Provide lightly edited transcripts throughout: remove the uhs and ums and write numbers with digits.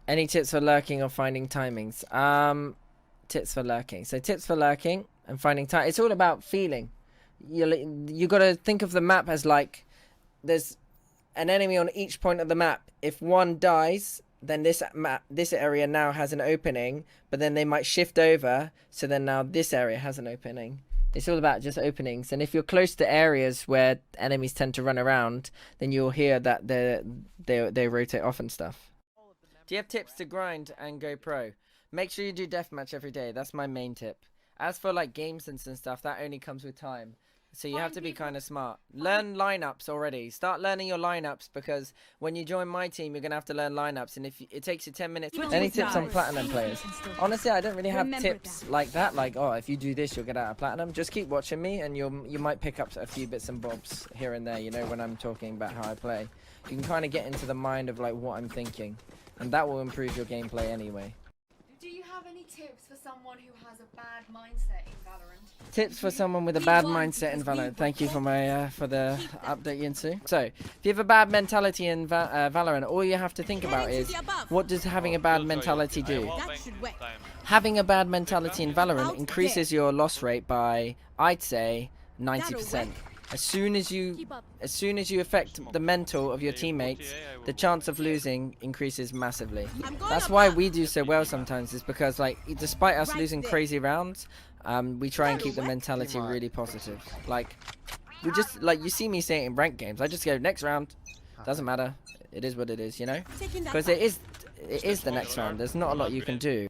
Any tips for lurking or finding timings? Tips for lurking. So tips for lurking and finding time. It's all about feeling. You got to think of the map as like there's an enemy on each point of the map. If one dies, then this area now has an opening, but then they might shift over, so then now this area has an opening. It's all about just openings, and if you're close to areas where enemies tend to run around, then you'll hear that they rotate off and stuff. Do you have tips to grind and go pro? Make sure you do deathmatch every day. That's my main tip. As for like game sense and stuff, that only comes with time. So you have to be kind of smart. Learn lineups already. Start learning your lineups, because when you join my team, you're going to have to learn lineups. And if it takes you 10 minutes... Any tips on platinum players? Honestly, I don't really have tips like that. Like, oh, if you do this, you'll get out of platinum. Just keep watching me and you might pick up a few bits and bobs here and there, you know, when I'm talking about how I play. You can kind of get into the mind of like what I'm thinking. And that will improve your gameplay anyway. Do you have any tips for someone who has a bad mindset in Valorant? Tips for someone with a bad mindset in Valorant. Thank you for my for the update, Yinsu. So, if you have a bad mentality in Valorant, all you have to think about is, what does having a bad mentality do? Having a bad mentality in Valorant increases your loss rate by, I'd say, 90%. As soon as you affect the mental of your teammates, the chance of losing increases massively. That's why we do so well sometimes, is because like despite us losing crazy rounds, we try and keep the mentality really positive. Like we just like, you see me say it in ranked games, I just go next round, doesn't matter, it is what it is, you know, because it is the next round. There's not a lot you can do.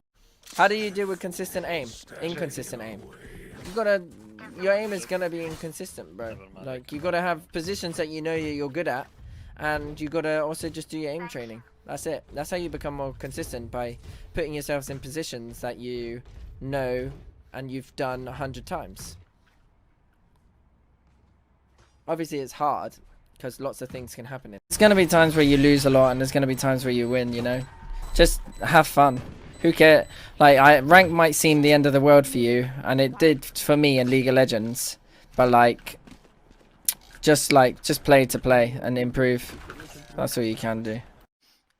How do you deal with consistent aim? Inconsistent aim. You gotta. Your aim is gonna be inconsistent, bro. Like, you gotta have positions that you know you're good at, and you gotta also just do your aim training. That's it. That's how you become more consistent, by putting yourselves in positions that you know and you've done 100 times. Obviously, it's hard because lots of things can happen. There's gonna be times where you lose a lot, and there's gonna be times where you win. You know, just have fun. Who cares? Like, rank might seem the end of the world for you, and it did for me in League of Legends. But like, just play to play and improve. That's all you can do.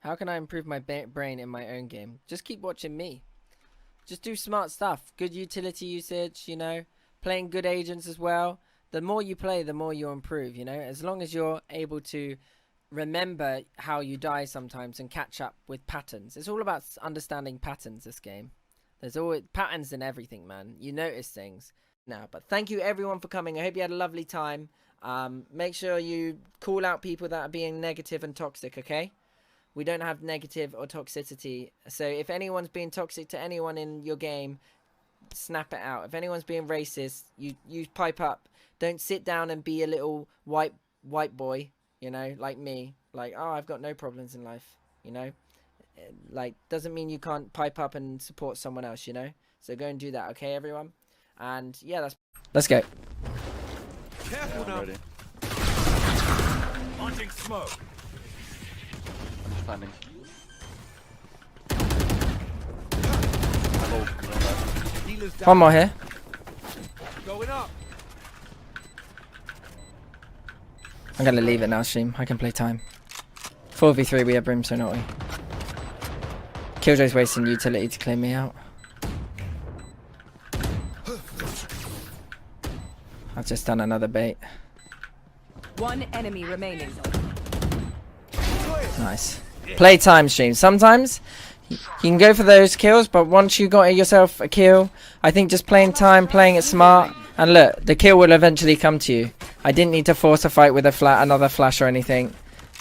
How can I improve my brain in my own game? Just keep watching me. Just do smart stuff. Good utility usage, you know. Playing good agents as well. The more you play, the more you'll improve, you know. As long as you're able to remember how you die sometimes and catch up with patterns. It's all about understanding patterns, this game. There's always patterns in everything, man. You notice things now. But thank you everyone for coming. I hope you had a lovely time. Make sure you call out people that are being negative and toxic, okay? We don't have negative or toxicity. So if anyone's being toxic to anyone in your game, snap it out. If anyone's being racist, you pipe up. Don't sit down and be a little white boy, you know, like me. Like, oh, I've got no problems in life, you know? Like, doesn't mean you can't pipe up and support someone else, you know? So go and do that, okay, everyone? And yeah, let's go. Careful now. Ready. Launching smoke. I'm just planning. One more here. Going up. I'm gonna leave it now, stream. I can play time. 4v3, we have Brimstone, don't we? Killjoy's wasting utility to clear me out. I've just done another bait. One enemy remaining. Nice. Play time, stream. Sometimes you can go for those kills, but once you got yourself a kill, I think just playing time, playing it smart, and look, the kill will eventually come to you. I didn't need to force a fight with another flash or anything.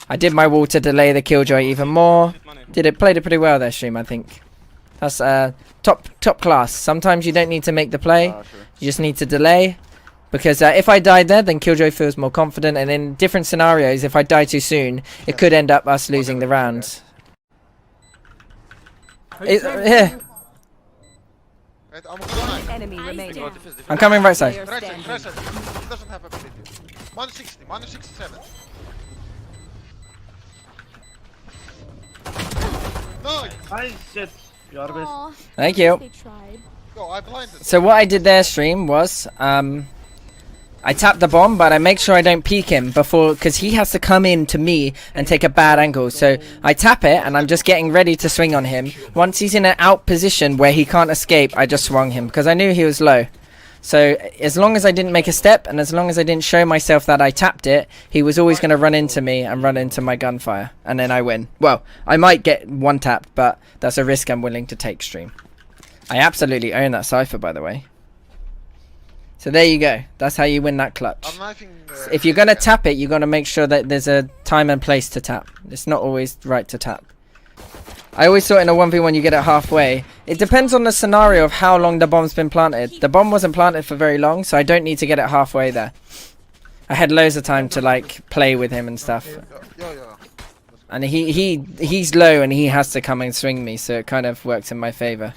I did my wall to delay the Killjoy even more. Played it pretty well there, stream, I think. That's top class. Sometimes you don't need to make the play. Sure. You just need to delay. Because if I died there, then Killjoy feels more confident. And in different scenarios, if I die too soon, it could end up us losing the round. Here. One enemy remaining. I'm coming right side. He doesn't have ability. 160, 167. Nice shit. Jarvis. Thank you. They tried. Go, I blinded. So what I did there, stream, was I tap the bomb, but I make sure I don't peek him before, because he has to come in to me and take a bad angle. So I tap it, and I'm just getting ready to swing on him. Once he's in an out position where he can't escape, I just swung him, because I knew he was low. So as long as I didn't make a step, and as long as I didn't show myself that I tapped it, he was always going to run into me and run into my gunfire, and then I win. Well, I might get one tapped, but that's a risk I'm willing to take, stream. I absolutely own that cipher, by the way. So there you go. That's how you win that clutch. If you're going to tap it, you're going to make sure that there's a time and place to tap. It's not always right to tap. I always thought in a 1v1 you get it halfway. It depends on the scenario of how long the bomb's been planted. The bomb wasn't planted for very long, so I don't need to get it halfway there. I had loads of time to like play with him and stuff. And he's low and he has to come and swing me, so it kind of works in my favor.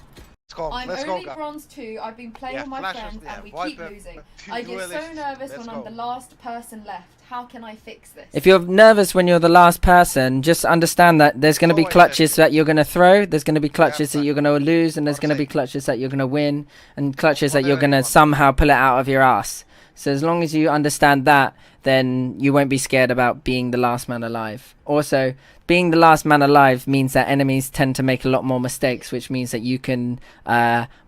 I'm only bronze 2. I've been playing with my friends and we keep losing. I get so nervous when I'm the last person left. How can I fix this? If you're nervous when you're the last person, just understand that there's going to be clutches that you're going to throw, there's going to be clutches that you're going to lose, and there's going to be clutches that you're going to win, and clutches that you're going to somehow pull it out of your ass. So as long as you understand that, then you won't be scared about being the last man alive. Also, being the last man alive means that enemies tend to make a lot more mistakes, which means that you can,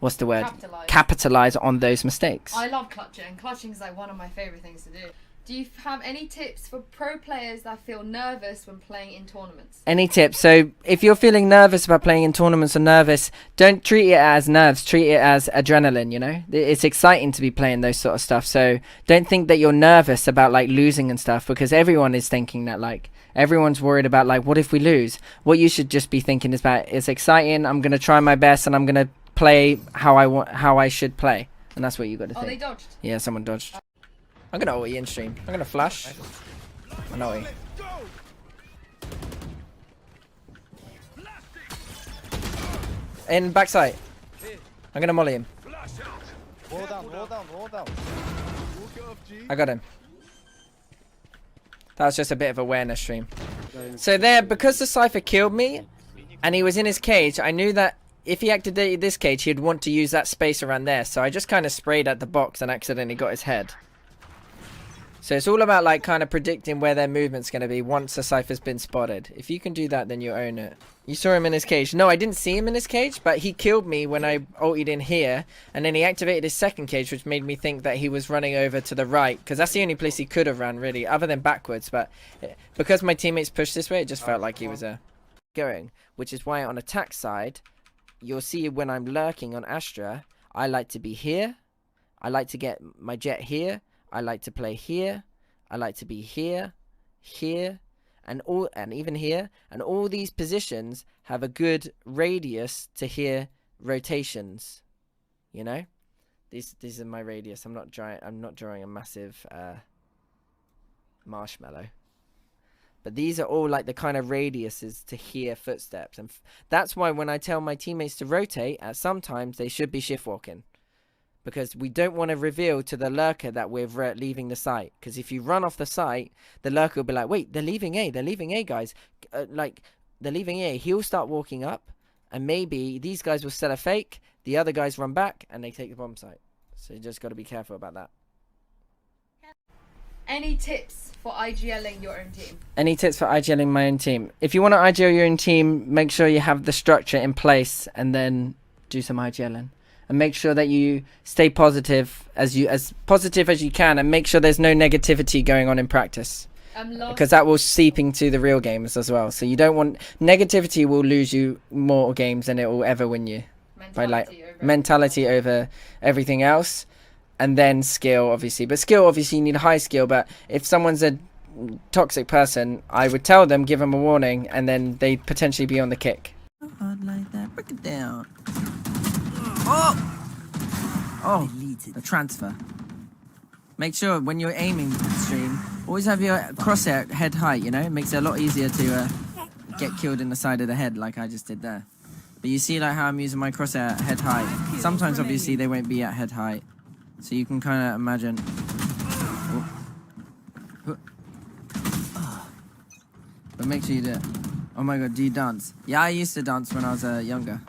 what's the word? Capitalize on those mistakes. I love clutching. Clutching is like one of my favorite things to do. Do you have any tips for pro players that feel nervous when playing in tournaments? Any tips? So if you're feeling nervous about playing in tournaments or nervous, don't treat it as nerves. Treat it as adrenaline, you know? It's exciting to be playing those sort of stuff. So don't think that you're nervous about like losing and stuff, because everyone is thinking that, like, everyone's worried about like, what if we lose? What you should just be thinking is about, it's exciting, I'm going to try my best, and I'm going to play how I should play. And that's what you got to think. Oh, they dodged. Yeah, someone dodged. I'm gonna ult in stream. I'm gonna flash. I'm ulti. In backside. I'm gonna molly him. Roll down. I got him. That was just a bit of awareness stream. So there, because the Cypher killed me, and he was in his cage, I knew that if he activated this cage, he'd want to use that space around there. So I just kind of sprayed at the box and accidentally got his head. So it's all about like kind of predicting where their movement's going to be once the Cypher's been spotted. If you can do that, then you own it. You saw him in his cage. No, I didn't see him in his cage, but he killed me when I ulted in here. And then he activated his second cage, which made me think that he was running over to the right. Because that's the only place he could have ran, really, other than backwards. But because my teammates pushed this way, it just felt like he was going. Which is why on attack side, you'll see when I'm lurking on Astra, I like to be here. I like to get my jet here. I like to play here. I like to be here, here, and even here. And all these positions have a good radius to here rotations. You know, these are my radius. I'm not drawing a massive marshmallow. But these are all like the kind of radiuses to hear footsteps, and that's why when I tell my teammates to rotate, at sometimes they should be shift walking. Because we don't want to reveal to the lurker that we're leaving the site. Because if you run off the site, the lurker will be like, wait, they're leaving A. They're leaving A, guys. Like, they're leaving A. He'll start walking up. And maybe these guys will set a fake. The other guys run back. And they take the bomb site. So you just got to be careful about that. Any tips for IGLing your own team? Any tips for IGLing my own team? If you want to IGL your own team, make sure you have the structure in place. And then do some IGLing. And make sure that you stay positive as positive as you can, and make sure there's no negativity going on in practice, because that will seep into the real games as well. So you don't want negativity. Will lose you more games than it will ever win you. Mentality over everything else, and then skill obviously. But skill obviously you need high skill. But if someone's a toxic person, I would tell them, give them a warning, and then they'd potentially be on the kick. Hard like that. Break it down. Oh, the transfer. Make sure when you're aiming stream, always have your crosshair head height, you know? It makes it a lot easier to get killed in the side of the head like I just did there. But you see like how I'm using my crosshair head height. Sometimes obviously they won't be at head height. So you can kind of imagine. But make sure you do it. Oh my god, do you dance? Yeah, I used to dance when I was younger.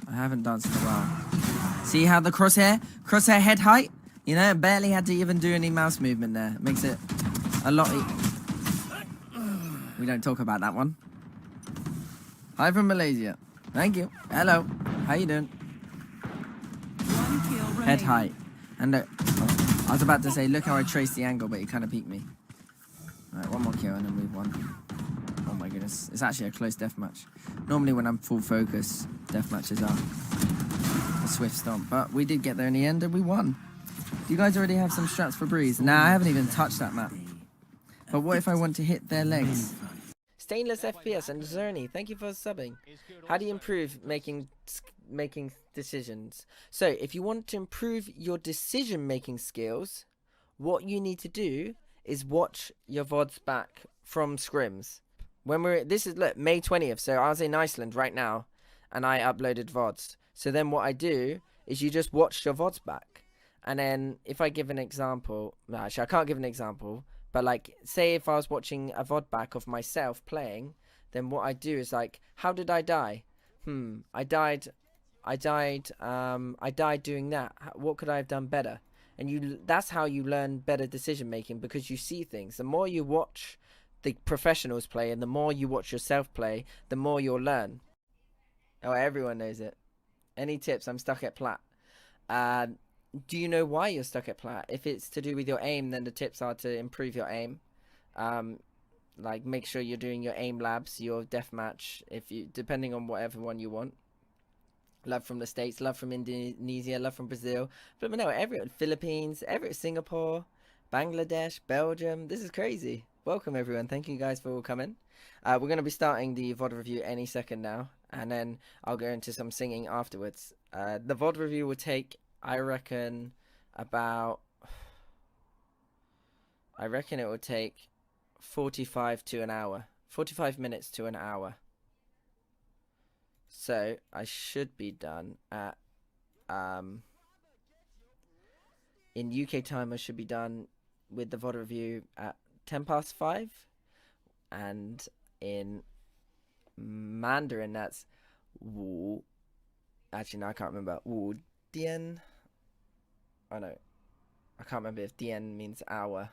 I haven't danced in a while. See how the crosshair head height? You know, barely had to even do any mouse movement there. It makes it a lot. We don't talk about that one. Hi from Malaysia. Thank you. Hello. How you doing? Head height. And I was about to say, look how I traced the angle, but it kind of peeked me. Alright, one more kill and then move on. Oh my goodness. It's actually a close deathmatch. Normally when I'm full focus, deathmatches are a swift stomp. But we did get there in the end and we won. Do you guys already have some strats for Breeze? Nah, I haven't even touched that map. But what if I want to hit their legs? Stainless FPS and Zerny, thank you for subbing. How do you improve making decisions? So, if you want to improve your decision-making skills, what you need to do is watch your VODs back from scrims. This is, look, May 20th, so I was in Iceland right now, and I uploaded VODs. So then what I do is you just watch your VODs back. And then, if I give an example, no, actually I can't give an example, but like, say if I was watching a VOD back of myself playing, then what I do is like, how did I die? I died doing that. What could I have done better? And that's how you learn better decision making, because you see things. The more you watch the professionals play and the more you watch yourself play, the more you'll learn. Oh, everyone knows it. Any tips? I'm stuck at plat. Do you know why you're stuck at plat? If it's to do with your aim, then the tips are to improve your aim. Like, make sure you're doing your aim labs, your deathmatch, depending on whatever one you want. Love from the States, love from Indonesia, love from Brazil. But no, Philippines, Singapore, Bangladesh, Belgium. This is crazy. Welcome everyone. Thank you guys for all coming. We're going to be starting the VOD review any second now, and then I'll go into some singing afterwards. The VOD review will take, I reckon it will take 45 to an hour. 45 minutes to an hour. So I should be done at in UK time I should be done with the VOD review at 5:10, and in Mandarin that's Wu. Actually no, I can't remember. Wu Dian. Oh no, I can't remember if Dian means hour.